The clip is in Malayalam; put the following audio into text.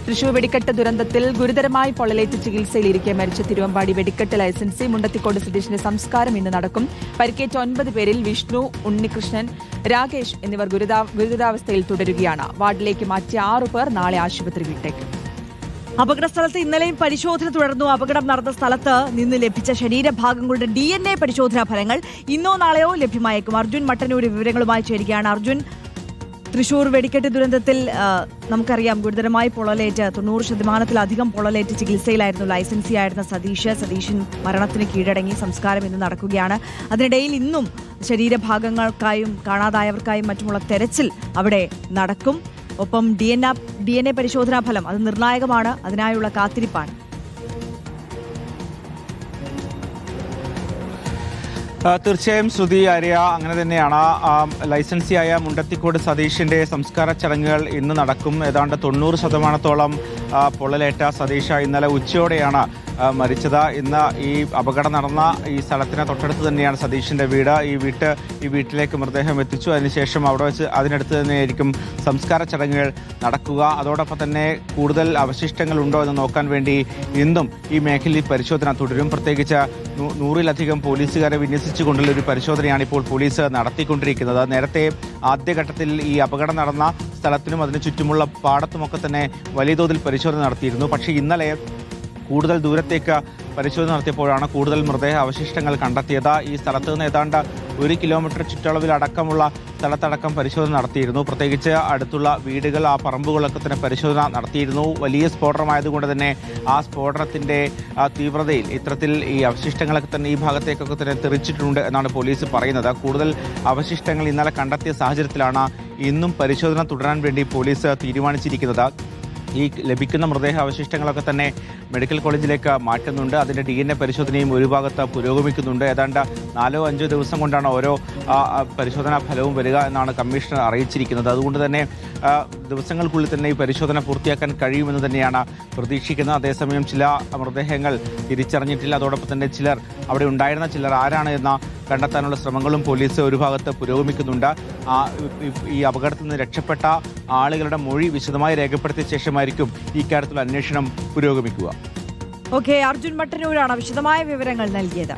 തൃശൂർ വെടിക്കെട്ട് ദുരന്തത്തിൽ ഗുരുതരമായി പൊള്ളലേറ്റ് ചികിത്സയിലിരിക്കെ മരിച്ച തിരുവമ്പാടി വെടിക്കെട്ട് ലൈസൻസി മുണ്ടത്തിക്കോട് സ്വദേശിന്റെ സംസ്കാരം ഇന്ന് നടക്കും. പരിക്കേറ്റ 9 പേരിൽ വിഷ്ണു, ഉണ്ണികൃഷ്ണൻ, രാകേഷ് എന്നിവർ ഗുരുതരാവസ്ഥയിൽ തുടരുകയാണ്. വാർഡിലേക്ക് മാറ്റിയ 6 പേർ നാളെ ആശുപത്രി വിട്ടേക്കും. അപകട സ്ഥലത്ത് ഇന്നലെയും പരിശോധന തുടർന്നു. അപകടം നടന്ന സ്ഥലത്ത് നിന്ന് ലഭിച്ച ശരീരഭാഗങ്ങളുടെ DNA പരിശോധനാ ഫലങ്ങൾ ഇന്നോ നാളെയോ ലഭ്യമായേക്കും. അർജുൻ മട്ടന്നൂർ വിവരങ്ങളുമായി ചേരുകയാണ്. അർജുൻ, തൃശൂർ വെടിക്കെട്ട് ദുരന്തത്തിൽ നമുക്കറിയാം ഗുരുതരമായി പൊള്ളലേറ്റ് 90% പൊള്ളലേറ്റ് ചികിത്സയിലായിരുന്നു ലൈസൻസിയായിരുന്ന സതീശൻ മരണത്തിന് കീഴടങ്ങി. സംസ്കാരം ഇന്ന് നടക്കുകയാണ്. അതിനിടയിൽ ഇന്നും ശരീരഭാഗങ്ങൾക്കായും കാണാതായവർക്കായും മറ്റുമുള്ള തെരച്ചിൽ അവിടെ നടക്കും. ഒപ്പം DNA പരിശോധനാ ഫലം അത് നിർണായകമാണ്. അതിനായുള്ള കാത്തിരിപ്പാണ്. തീർച്ചയായും ശ്രുതി, ആര്യ, അങ്ങനെ തന്നെയാണ്. ലൈസൻസിയായ മുണ്ടത്തിക്കോട് സതീഷിന്റെ സംസ്കാര ചടങ്ങുകൾ ഇന്ന് നടക്കും. ഏതാണ്ട് 90%-ഓളം പൊള്ളലേറ്റ സതീഷ ഇന്നലെ ഉച്ചയോടെയാണ് മരിച്ചത്. ഇന്ന് ഈ അപകടം നടന്ന ഈ സ്ഥലത്തിന് തൊട്ടടുത്ത് തന്നെയാണ് സതീഷിന്റെ വീട്. ഈ വീട്ടിലേക്ക് മൃതദേഹം എത്തിച്ചു. അതിനുശേഷം അവിടെ വെച്ച് അതിനടുത്ത് തന്നെയായിരിക്കും സംസ്കാര ചടങ്ങുകൾ നടക്കുക. അതോടൊപ്പം തന്നെ കൂടുതൽ അവശിഷ്ടങ്ങൾ ഉണ്ടോ എന്ന് നോക്കാൻ വേണ്ടി ഇന്നും ഈ മേഖലയിൽ പരിശോധന തുടരും. പ്രത്യേകിച്ച് 100-ലധികം പോലീസുകാരെ വിന്യസിച്ചുകൊണ്ടുള്ള ഒരു പരിശോധനയാണ് ഇപ്പോൾ പോലീസ് നടത്തിക്കൊണ്ടിരിക്കുന്നത്. നേരത്തെ ആദ്യഘട്ടത്തിൽ ഈ അപകടം നടന്ന സ്ഥലത്തിനും അതിന് ചുറ്റുമുള്ള പാടത്തുമൊക്കെ തന്നെ വലിയ തോതിൽ പരിശോധന നടത്തിയിരുന്നു. പക്ഷേ ഇന്നലെ കൂടുതൽ ദൂരത്തേക്ക് പരിശോധന നടത്തിയപ്പോഴാണ് കൂടുതൽ മൃതദേഹ അവശിഷ്ടങ്ങൾ കണ്ടെത്തിയത്. ഈ സ്ഥലത്ത് നിന്ന് ഏതാണ്ട് 1 കിലോമീറ്റർ ചുറ്റളവിലടക്കമുള്ള സ്ഥലത്തടക്കം പരിശോധന നടത്തിയിരുന്നു. പ്രത്യേകിച്ച് അടുത്തുള്ള വീടുകൾ, ആ പറമ്പുകളൊക്കെ തന്നെ പരിശോധന നടത്തിയിരുന്നു. വലിയ സ്ഫോടനമായതുകൊണ്ട് തന്നെ ആ സ്ഫോടനത്തിന്റെ തീവ്രതയിൽ ഇത്തരത്തിൽ ഈ അവശിഷ്ടങ്ങളൊക്കെ തന്നെ ഈ ഭാഗത്തേക്കൊക്കെ തന്നെ തെറിച്ചിട്ടുണ്ട് എന്നാണ് പോലീസ് പറയുന്നത്. കൂടുതൽ അവശിഷ്ടങ്ങൾ ഇന്നലെ കണ്ടെത്തിയ സാഹചര്യത്തിലാണ് ഇന്നും പരിശോധന തുടരാൻ വേണ്ടി പോലീസ് തീരുമാനിച്ചിരിക്കുന്നത്. ഈ ലഭിക്കുന്ന മൃതദേഹ അവശിഷ്ടങ്ങളൊക്കെ തന്നെ മെഡിക്കൽ കോളേജിലേക്ക് മാറ്റുന്നുണ്ട്. അതിൻ്റെ DNA പരിശോധനയും ഒരു ഭാഗത്ത് പുരോഗമിക്കുന്നുണ്ട്. ഏതാണ്ട് 4-5 ദിവസം കൊണ്ടാണ് ഓരോ പരിശോധനാ ഫലവും വരിക എന്നാണ് കമ്മീഷണർ അറിയിച്ചിരിക്കുന്നത്. അതുകൊണ്ട് തന്നെ ദിവസങ്ങൾക്കുള്ളിൽ തന്നെ ഈ പരിശോധന പൂർത്തിയാക്കാൻ കഴിയുമെന്ന് തന്നെയാണ് പ്രതീക്ഷിക്കുന്നത്. അതേസമയം ചില മൃതദേഹങ്ങൾ തിരിച്ചറിഞ്ഞിട്ടില്ല. അതോടൊപ്പം തന്നെ അവിടെ ഉണ്ടായിരുന്ന ചിലർ ആരാണ് എന്ന കണ്ടെത്താനുള്ള ശ്രമങ്ങളും പോലീസ് ഒരു ഭാഗത്ത് പുരോഗമിക്കുന്നുണ്ട്. ഈ അപകടത്തിൽ നിന്ന് രക്ഷപ്പെട്ട ആളുകളുടെ മൊഴി വിശദമായി രേഖപ്പെടുത്തിയ ശേഷമായിരിക്കും ഇക്കാര്യത്തിൽ അന്വേഷണം പുരോഗമിക്കുക. ഓക്കെ, അർജുൻ മട്ടന്നൂരാണ് വിശദമായ വിവരങ്ങൾ നൽകിയത്.